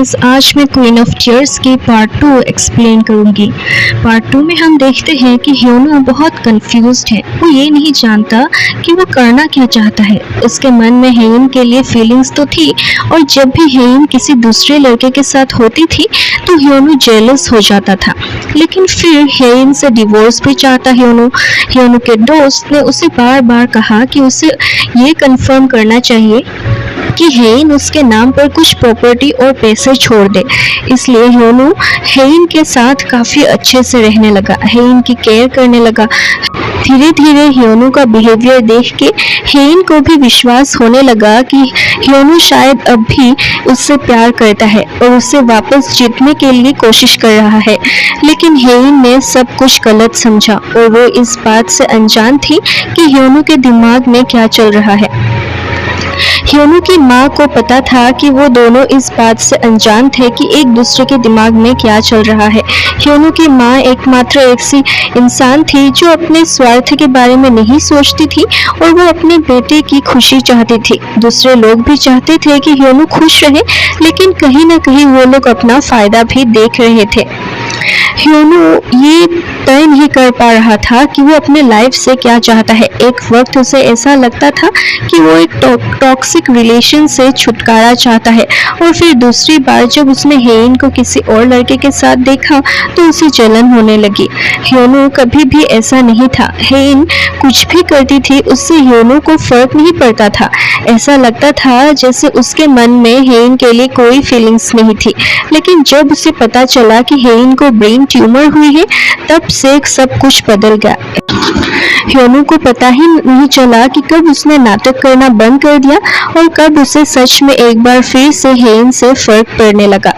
Guys, आज मैं queen of tears की पार्ट 2 एक्सप्लेन करूंगी। पार्ट 2 में हम देखते हैं कि ह्योनु बहुत कंफ्यूज्ड है। वो ये नहीं जानता कि वो करना क्या चाहता है। उसके मन में हेइन के लिए फीलिंग्स तो थी और जब भी हेइन किसी दूसरे लड़के के साथ होती थी तो ह्योनु जेलस हो जाता था। लेकिन फिर हेइन से डिवोर्स भी चाहता ह्योनु के दोस्त ने उसे बार बार कहा कि उसे ये कंफर्म करना चाहिए कि हेइन उसके नाम पर कुछ प्रॉपर्टी और पैसे छोड़ दे। इसलिए ह्योनु हेइन के साथ काफी अच्छे से रहने लगा, हेइन की केयर करने लगा। धीरे धीरे ह्योनु का बिहेवियर देख के हेइन को भी विश्वास होने लगा कि ह्योनु शायद अब भी उससे प्यार करता है और उसे वापस जीतने के लिए कोशिश कर रहा है। लेकिन हेइन ने सब कुछ गलत समझा और वो इस बात से अनजान थी कि ह्योनु के दिमाग में क्या चल रहा है। ह्योनु की माँ को पता था कि वो दोनों इस बात से अनजान थे कि एक दूसरे के दिमाग में क्या चल रहा है। ह्योनु की माँ एकमात्र ऐसी इंसान थी जो अपने स्वार्थ के बारे में नहीं सोचती थी और वो अपने बेटे की खुशी चाहती थी। दूसरे लोग भी चाहते थे कि ह्योनु खुश रहे, लेकिन कहीं ना कहीं वो लोग अपना फायदा भी देख रहे थे। ह्योनु ये तय नहीं कर पा रहा था कि वो अपने लाइफ से क्या चाहता है। एक वक्त उसे ऐसा लगता था कि वो एक टॉक्सिक रिलेशन से छुटकारा चाहता है और फिर दूसरी बार जब उसने हेइन को किसी और लड़के के साथ देखा तो उसे जलन होने लगी। ह्योनु कभी भी ऐसा नहीं था। हेइन कुछ भी करती थी उससे ह्योनु को फर्क नहीं पड़ता था। ऐसा लगता था जैसे उसके मन में हेइन के लिए कोई फीलिंग्स नहीं थी। लेकिन जब उसे पता चला कि हेइन को ब्रेन ट्यूमर हुई है तब से सब कुछ बदल गया। ह्योनु को पता ही नहीं चला कि कब उसने नाटक करना बंद कर दिया और कब उसे सच में एक बार फिर से हेइन से फर्क पड़ने लगा।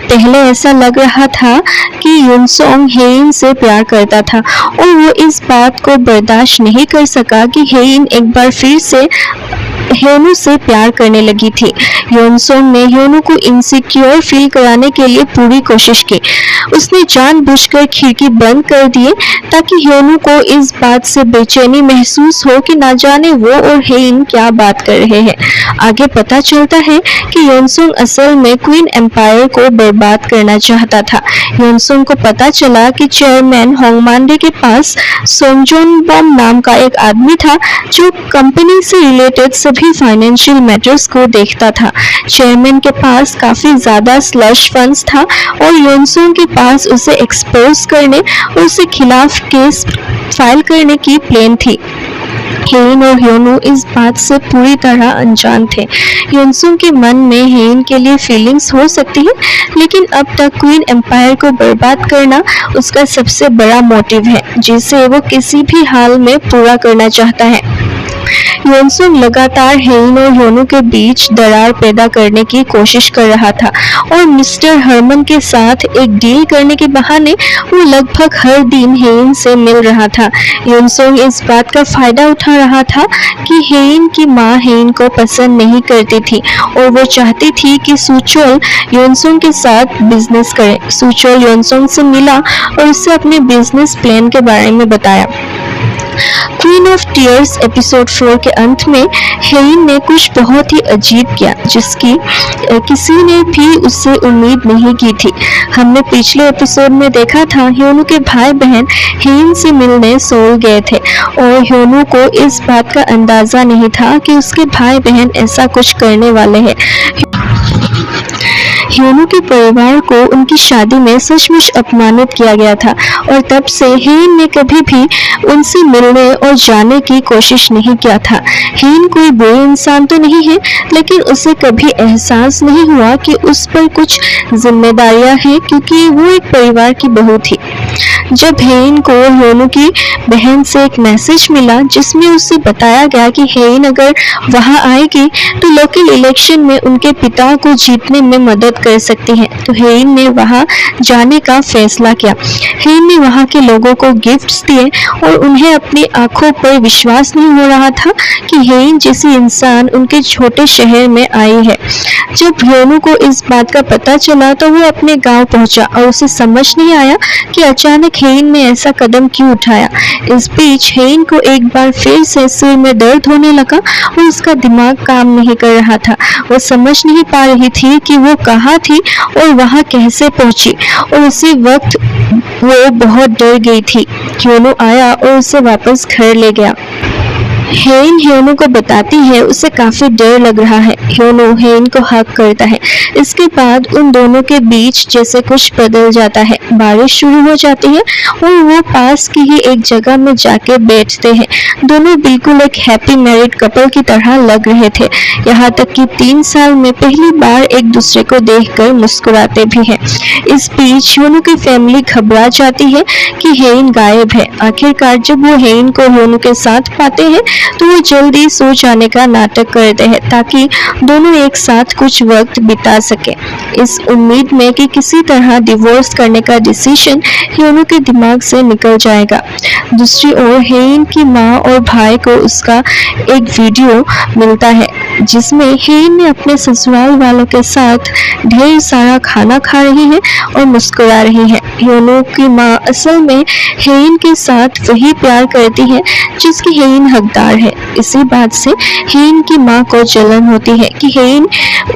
पहले ऐसा लग रहा था कि युनसोंग हेइन से प्यार करता था और वो इस बात को बर्दाश्त नहीं कर सका कि हेइन एक बार फिर से ह्योनु से प्यार करने लगी थी। युनसोंग ने ह्योनु को इनसिक्योर फील कराने के लिए पूरी कोशिश की। उसने जानबूझकर खिड़की बंद कर दिए ताकि ह्योनु को इस बात से बेचैनी महसूस हो कि ना जाने वो और हेइन क्या बात कर रहे हैं। आगे पता चलता है कि युनसोंग असल में क्वीन एम्पायर को बर्बाद करना चाहता था। युनसोंग को पता चला कि चेयरमैन होंगमांडे के पास सोंगजोनबॉम नाम का एक आदमी था जो कंपनी से रिलेटेड सभी फाइनेंशियल मैटर्स को देखता था। चेयरमैन के पास काफी ज्यादा स्लश फंड्स था और युनसोंग के पास उसे एक्सपोज करने और उसके खिलाफ केस फाइल करने की प्लान थी। हेइन और ह्योनु इस बात से पूरी तरह अनजान थे। युनसोंग के मन में हेइन के लिए फीलिंग्स हो सकती है, लेकिन अब तक क्वीन एम्पायर को बर्बाद करना उसका सबसे बड़ा मोटिव है जिसे वो किसी भी हाल में पूरा करना चाहता है। युनसोंग लगातार हेइन और ह्योनु के बीच दरार पैदा करने की कोशिश कर रहा था और मिस्टर हरमन के साथ एक डील करने के बहाने वो लगभग हर दिन हेइन से मिल रहा था। युनसोंग इस बात का फायदा उठा रहा था कि हेइन की माँ हेइन को पसंद नहीं करती थी और वो चाहती थी कि सुचोल युनसोंग के साथ बिजनेस करे। सुचोल युनसोंग से मिला और उससे अपने बिजनेस प्लान के बारे में बताया। क्वीन ऑफ टीयर्स एपिसोड 4 के अंत में हेइन ने कुछ बहुत ही अजीब किया जिसकी किसी ने भी उससे उम्मीद नहीं की थी। हमने पिछले एपिसोड में देखा था ह्योनु के भाई बहन हेइन से मिलने सोल गए थे और ह्योनु को इस बात का अंदाजा नहीं था कि उसके भाई बहन ऐसा कुछ करने वाले हैं। ह्योनु के परिवार को उनकी शादी में सचमुच अपमानित किया गया था और तब से हेइन ने कभी भी उनसे मिलने और जाने की कोशिश नहीं किया था। हेइन कोई बुरी इंसान तो नहीं है, लेकिन उसे कभी एहसास नहीं हुआ कि उस पर कुछ जिम्मेदारियां हैं क्योंकि वो एक परिवार की बहू थी। जब हेइन को ह्योनु की बहन से एक मैसेज मिला जिसमें उसे बताया गया कि हेइन अगर वहां आएगी तो लोकल इलेक्शन में उनके पिता को जीतने में मदद कर सकती है, तो हेइन ने वहां जाने का फैसला किया। हेइन ने वहां के लोगों को गिफ्ट्स दिए और उन्हें अपनी आंखों पर विश्वास नहीं हो रहा था कि हेइन जैसी इंसान उनके छोटे शहर में आई है। जब ह्योनु को इस बात का पता चला तो वो अपने गांव पहुंचा और उसे समझ नहीं आया कि अचानक हेइन ने ऐसा कदम क्यों उठाया। इस बीच हेइन को एक बार फिर से सिर में दर्द होने लगा और उसका दिमाग काम नहीं कर रहा था। वो समझ नहीं पा रही थी कि वो कहाँ थी और वहाँ कैसे पहुंची, और उसी वक्त वो बहुत डर गई थी। ह्योनु आया और उसे वापस घर ले गया। हेइन ह्योनु को बताती है उसे काफी डर लग रहा है। ह्योनु हेइन को हक करता है। इसके बाद उन दोनों के बीच जैसे कुछ बदल जाता है। बारिश शुरू हो जाती है और वो पास की ही एक जगह में जाके बैठते हैं। दोनों बिल्कुल एक हैप्पी मैरिड कपल की तरह लग रहे थे, यहाँ तक कि 3 साल में पहली बार एक दूसरे को देखकर मुस्कुराते भी हैं। इस बीच ह्योनु की फैमिली घबरा जाती है कि हेइन गायब है। आखिरकार जब वो हेइन को ह्योनु के साथ पाते हैं तो वो जल्दी सो जाने का नाटक करते हैं ताकि दोनों एक साथ कुछ वक्त बिता सके, इस उम्मीद में कि किसी तरह डिवोर्स करने का डिसीजन ह्योनु के दिमाग से निकल जाएगा। दूसरी ओर हेइन की माँ और भाई को उसका एक वीडियो मिलता है जिसमें हेइन ने अपने ससुराल वालों के साथ ढेर सारा खाना खा रही है और मुस्कुरा रही है। ह्योनु की माँ असल में हेइन के साथ वही प्यार करती है जिसकी हेइन हकदार है। इसी बात से हेइन की माँ को जलन होती है कि हेइन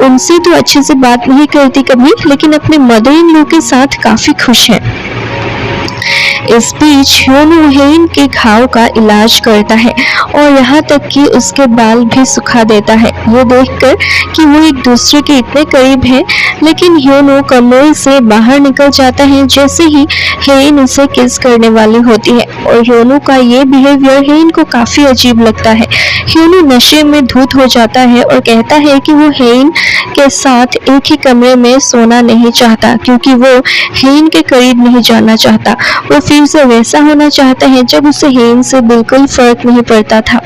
उनसे तो अच्छे से बात नहीं करती कभी, लेकिन अपने मदर इन लॉ के साथ काफी खुश है। इस बीच ह्योनु हेइन के घाव का इलाज करता है और यहाँ तक कि उसके बाल भी सुखा देता है। ये देखकर कि वो एक दूसरे के इतने करीब हैं, लेकिन ह्योनु कमरे से बाहर निकल जाता है जैसे ही हेइन उसे किस करने वाली होती है, और ह्योनु का ये बिहेवियर हेइन को काफी अजीब लगता है। ह्योनु नशे में धुत हो जाता है और कहता है कि वो हेइन के साथ एक ही कमरे में सोना नहीं चाहता क्योंकि वो हेइन के करीब नहीं जाना चाहता। वो फिर से वैसा होना चाहता है जब उसे हेइन से बिल्कुल फर्क नहीं पड़ता था।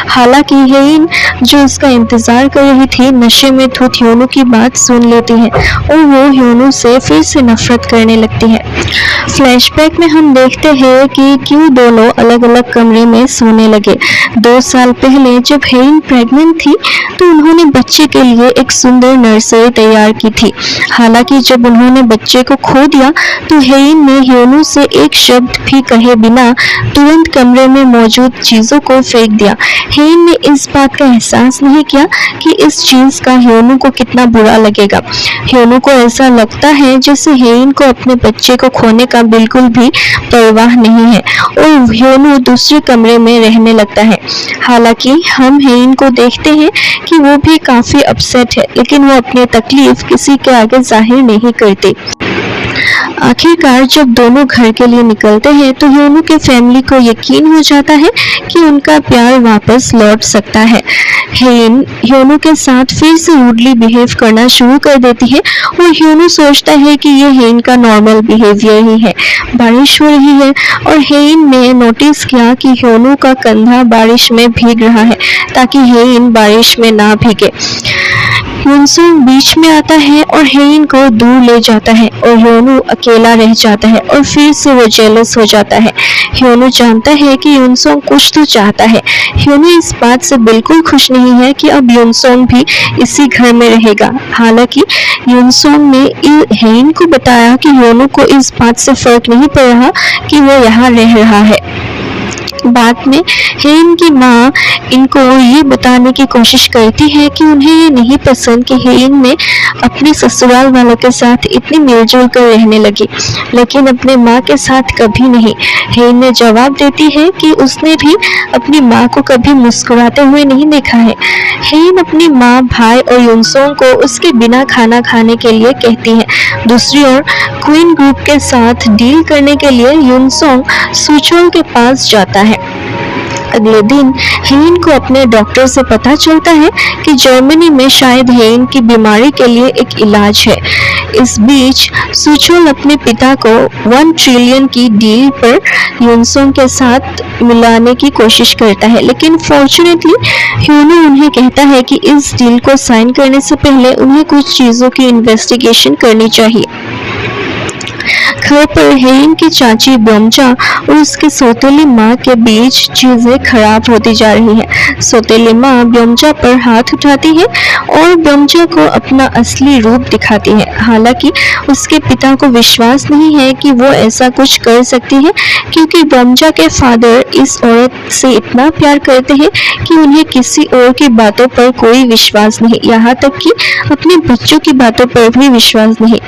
हालांकि हेइन जो उसका इंतजार कर रही थी नशे में धुत ह्योनु की बात सुन लेती है और वो ह्योनु से फिर से नफरत करने लगती है। फ्लैशबैक में हम देखते हैं कि क्यों दोनों अलग अलग कमरे में सोने लगे। 2 साल पहले जब हेइन प्रेग्नेंट थी तो उन्होंने बच्चे के लिए एक सुंदर नर्सरी तैयार की थी। हालांकि जब उन्होंने बच्चे को खो दिया तो हेइन ने ह्योनु से एक शब्द भी कहे बिना तुरंत कमरे में मौजूद चीजों को फेंक दिया। हेइन ने इस बात का एहसास नहीं किया कि इस चीज का ह्योनु को कितना बुरा लगेगा। ह्योनु को ऐसा लगता है जैसे हेइन को अपने बच्चे को खोने का बिल्कुल भी परवाह नहीं है और ह्योनु दूसरे कमरे में रहने लगता है। हालांकि हम हेइन को देखते हैं कि वो भी काफी अपसेट है, लेकिन वो अपनी तकलीफ किसी के आगे जाहिर नहीं करते। आखिरकार जब दोनों घर के लिए निकलते हैं तो ह्योनु के फैमिली को यकीन हो जाता है कि उनका प्यार वापस लौट सकता है। हेइन ह्योनु के साथ फिर से रूडली बिहेव करना शुरू कर देती है और ह्योनु सोचता है कि ये हेइन का नॉर्मल बिहेवियर ही है। बारिश हो रही है और हेइन ने नोटिस किया कि ह्योनु का कंधा बारिश में भीग रहा है ताकि हेइन बारिश में ना भीगे। युनसुंग बीच में आता है और हेइन को दूर ले जाता है और ह्योनु अकेला रह जाता है और फिर से वो जेलस हो जाता है। ह्योनु जानता है कि युनसुंग कुछ तो चाहता है। ह्योनु इस बात से बिल्कुल खुश नहीं है कि अब युनसुंग भी इसी घर में रहेगा। हालांकि युनसुंग ने हेइन को बताया कि ह्योनु को इस बात से फर्क नहीं पड़ रहा कि वो यहाँ रह रहा है। बाद में हेइन की माँ इनको ये बताने की कोशिश करती है कि उन्हें ये नहीं पसंद कि हेइन ने अपने ससुराल वालों के साथ इतनी मिलजुल कर रहने लगी, लेकिन अपने माँ के साथ कभी नहीं। हेइन ने जवाब देती है कि उसने भी अपनी माँ को कभी मुस्कुराते हुए नहीं देखा है। हेइन अपनी माँ, भाई और युनसोंग को उसके बिना खाना खाने के लिए कहती है। दूसरी ओर क्वीन ग्रुप के साथ डील करने के लिए युनसोंग सुचोल के पास जाता है। अगले दिन हेइन को अपने डॉक्टर से पता चलता है कि जर्मनी में शायद हेइन की बीमारी के लिए एक इलाज है। इस बीच सुचोल अपने पिता को 1 ट्रिलियन की डील पर युनसोंग के साथ मिलाने की कोशिश करता है, लेकिन फॉर्चुनेटली ह्योनु उन्हें कहता है कि इस डील को साइन करने से पहले उन्हें कुछ चीजों की इन्वेस्टिगेशन करनी चाहिए। घर पर हेइन की चाची ब्योमजा और उसकी सौतेली माँ के बीच चीजें खराब होती जा रही हैं। सौतेली माँ ब्योमजा पर हाथ उठाती है और ब्योमजा को अपना असली रूप दिखाती है। हालांकि उसके पिता को विश्वास नहीं है कि वो ऐसा कुछ कर सकती है, क्योंकि ब्योमजा के फादर इस औरत से इतना प्यार करते हैं कि उन्हें किसी और की बातों पर कोई विश्वास नहीं, यहाँ तक कि अपने बच्चों की बातों पर भी विश्वास नहीं।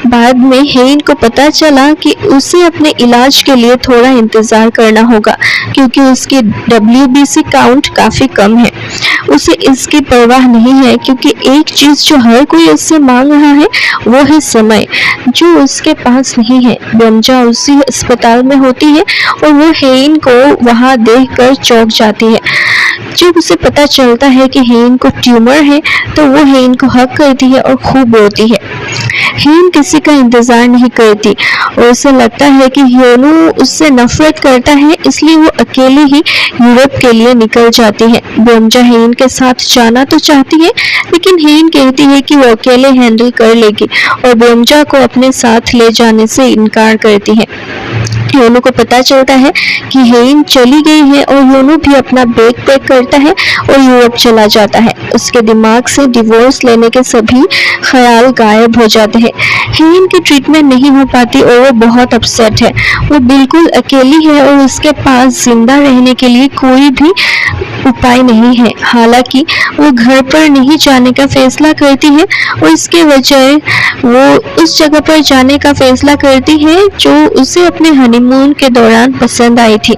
बाद में हेइन को पता चला कि उसे अपने इलाज के लिए थोड़ा इंतजार करना होगा, क्योंकि उसकी WBC काउंट काफी कम है। उसे इसकी परवाह नहीं है, क्योंकि एक चीज जो हर कोई उससे मांग रहा है वो है समय, जो उसके पास नहीं है। ब्योमजा उसी अस्पताल में होती है और वो हेइन को वहां देखकर चौंक जाती है। जब उसे पता चलता है कि हेइन को ट्यूमर है तो वो हेइन को हक करती है और खूब रोती है। हेइन किसी का इंतजार नहीं करती और उसे लगता है कि ह्योनु उससे नफरत करता है, इसलिए वो अकेले ही यूरोप के लिए निकल जाती है। ब्योमजा हेइन के साथ जाना तो चाहती है, लेकिन हेइन कहती है कि वो अकेले हैंडल कर लेगी और ब्योमजा को अपने साथ ले जाने से इनकार करती है। ह्योनु को पता चलता है कि हेइन चली गई है और ह्योनु भी अपना बैग पैक करता है और यूरोप चला जाता है। उसके दिमाग से डिवोर्स लेने के सभी ख्याल गायब हो जाते हैं। हेइन की ट्रीटमेंट नहीं हो पाती और वो बहुत अपसेट है। वो बिल्कुल अकेली है और उसके पास जिंदा रहने के लिए कोई भी उपाय नहीं है। हालांकि वो घर पर नहीं जाने का फैसला करती है और इसके बजाय वो उस जगह पर जाने का फैसला करती है जो उसे अपने हनीमून के दौरान पसंद आई थी।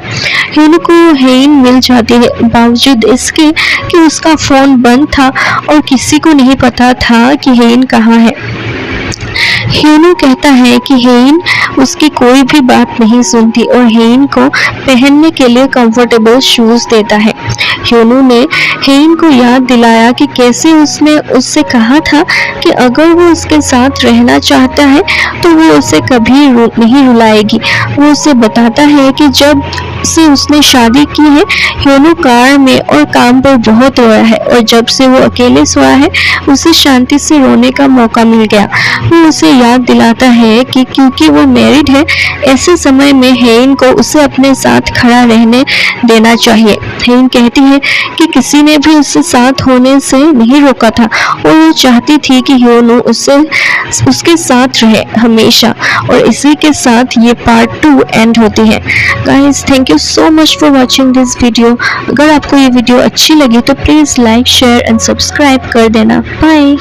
ह्योनु को हेइन मिल जाती है, बावजूद इसके कि उसका फोन बंद था और किसी को नहीं पता था कि हेइन कहाँ है। ह्योनु कहता है कि हेइन उसकी कोई भी बात नहीं सुनती और हेइन को पहनने के लिए कंफर्टेबल शूज देता है। ह्योनु ने हेइन को याद दिलाया कि कैसे उसने उससे कहा था कि अगर वो उसके साथ रहना चाहता है तो वो उसे कभी नहीं रुलाएगी। वो उसे बताता है कि जब से उसने शादी की है ह्योनु कार में और काम पर बहुत रोया है और जब से वो अकेले सोया है उसे शांति से रोने का मौका मिल गया। वो उसे याद दिलाता है कि क्योंकि वो मैरिड है, ऐसे समय में हेइन को उसे अपने साथ खड़ा रहने देना चाहिए। हेइन कहती है कि किसी ने भी उससे साथ होने से नहीं रोका था और वो चाहती थी कि ह्योनु उसके साथ रहे हमेशा। और इसी के साथ ये पार्ट 2 एंड होती है। Guys, thank you so much for watching this video. अगर आपको ये वीडियो अच्छी लगी तो please like, share and subscribe कर देना। बाय।